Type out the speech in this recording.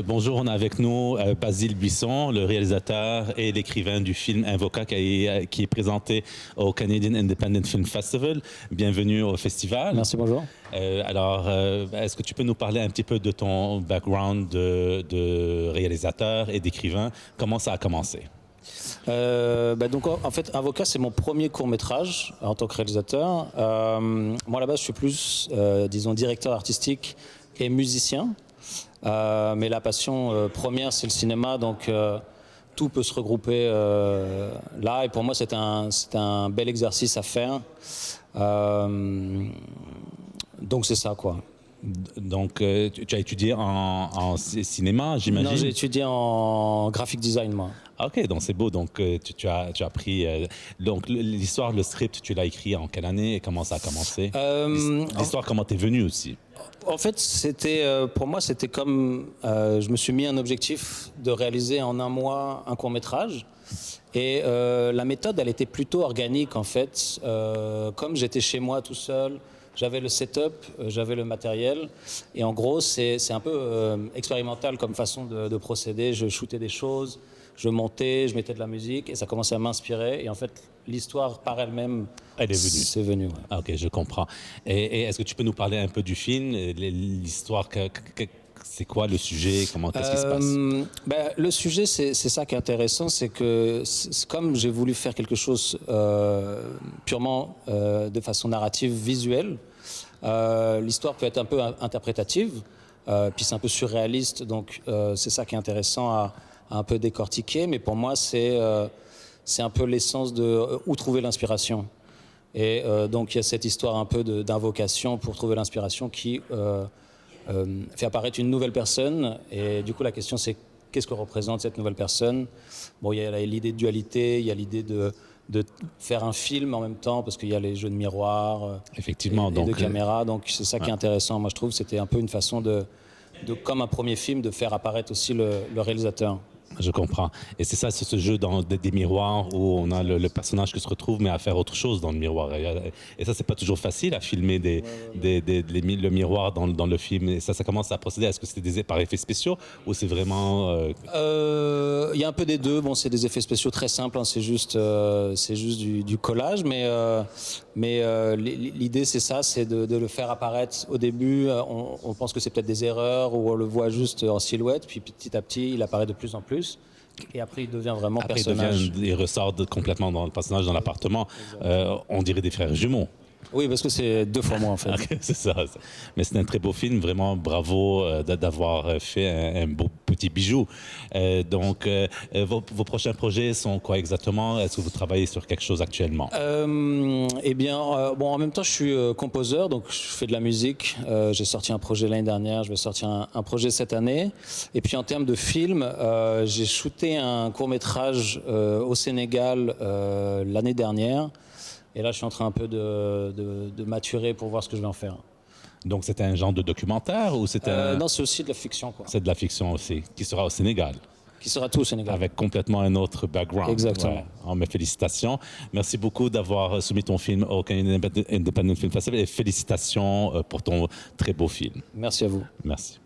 Bonjour, on a avec nous Basile Buisson, le réalisateur et l'écrivain du film Invoca qui est présenté au Canadian Independent Film Festival. Bienvenue au festival. Merci, bonjour. Est-ce que tu peux nous parler un petit peu de ton background de réalisateur et d'écrivain? Comment ça a commencé? Donc en fait, Invoca, c'est mon premier court-métrage en tant que réalisateur. Moi, là-bas, je suis plus, disons, directeur artistique et musicien. Mais la passion première, c'est le cinéma, donc tout peut se regrouper là. Et pour moi, c'est un bel exercice à faire. Donc c'est ça, quoi. Donc, tu as étudié en cinéma, j'imagine? Non, j'ai étudié en graphic design, moi. Ok, donc c'est beau. Donc, tu as appris. Donc, l'histoire, le script, tu l'as écrit en quelle année et comment ça a commencé? L'histoire, comment t'es venu aussi? En fait, pour moi, c'était comme je me suis mis un objectif de réaliser en un mois un court-métrage. Et la méthode, elle était plutôt organique, en fait. Comme j'étais chez moi tout seul, j'avais le setup, j'avais le matériel. Et en gros, c'est un peu expérimental comme façon de procéder. Je shootais des choses, je montais, je mettais de la musique et ça commençait à m'inspirer. Et en fait, l'histoire par elle-même, elle est venue. C'est venu. Ouais. Ah, ok, je comprends. Et est-ce que tu peux nous parler un peu du film, l'histoire, c'est quoi le sujet, qu'est-ce qui se passe? Le sujet, c'est ça qui est intéressant, c'est que comme j'ai voulu faire quelque chose purement de façon narrative, visuelle, l'histoire peut être un peu interprétative, puis c'est un peu surréaliste, donc c'est ça qui est intéressant à un peu décortiquer, mais pour moi, c'est un peu l'essence de où trouver l'inspiration. Et donc il y a cette histoire un peu d'invocation pour trouver l'inspiration qui fait apparaître une nouvelle personne. Et du coup la question c'est qu'est-ce que représente cette nouvelle personne? Bon, il y a l'idée de dualité, il y a l'idée de faire un film en même temps parce qu'il y a les jeux de miroir, effectivement, et de caméra. Donc c'est ça qui est intéressant. Moi je trouve que c'était un peu une façon de comme un premier film de faire apparaître aussi le réalisateur. Je comprends. Et c'est ça, c'est ce jeu dans des miroirs où on a le personnage qui se retrouve, mais à faire autre chose dans le miroir. Et ça, c'est pas toujours facile à filmer le miroir dans le film. Et ça commence à procéder. Est-ce que c'était par effets spéciaux ou c'est vraiment... Il y a un peu des deux. Bon, c'est des effets spéciaux très simples. Hein. C'est juste du collage. Mais l'idée, c'est ça, c'est de le faire apparaître. Au début, on pense que c'est peut-être des erreurs ou on le voit juste en silhouette. Puis petit à petit, il apparaît de plus en plus. Et après, il devient vraiment personnage. Il ressort complètement dans le personnage, dans l'appartement. On dirait des frères jumeaux. Oui, parce que c'est 2 fois moins en fait. Okay, c'est ça. Mais c'est un très beau film, vraiment bravo d'avoir fait un beau petit bijou. Vos prochains projets sont quoi exactement? Est-ce que vous travaillez sur quelque chose actuellement? En même temps, je suis composeur, donc je fais de la musique. J'ai sorti un projet l'année dernière, je vais sortir un projet cette année. Et puis en termes de film, j'ai shooté un court-métrage au Sénégal l'année dernière. Et là, je suis en train un peu de maturer pour voir ce que je vais en faire. Donc, c'était un genre de documentaire ou c'était Non, c'est aussi de la fiction, quoi. C'est de la fiction aussi, qui sera au Sénégal. Qui sera tout au Sénégal. Avec complètement un autre background. Exactement. Ouais. Oh, mes félicitations. Merci beaucoup d'avoir soumis ton film au Canadian Independent Film Festival et félicitations pour ton très beau film. Merci à vous. Merci.